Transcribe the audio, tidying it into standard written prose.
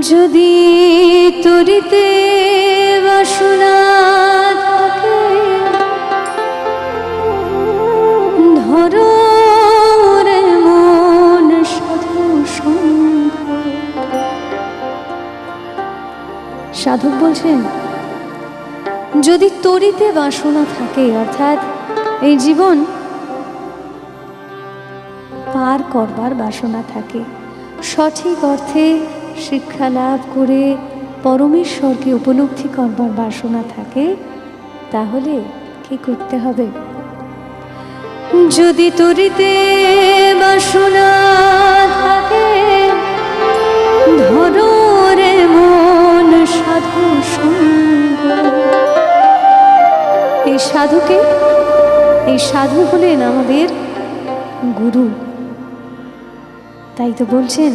যদি তরিতে বাসনা থাকে ধরো রে মন সাধু সঙ্গ। সাধক বলছেন যদি তরিতে বাসনা থাকে, অর্থাৎ এই জীবন পার করবার বাসনা থাকে, সঠিক অর্থে শিক্ষা লাভ করে পরমেশ্বরকে উপলব্ধি করবার বাসনা থাকে, তাহলে কি করতে হবে? যদি তরিতে বাসনা থাকে ধরো রে মন সাধু সঙ্গ। এই সাধুকে, এই সাধু হলেন আমাদের গুরু। তাই তো বলছেন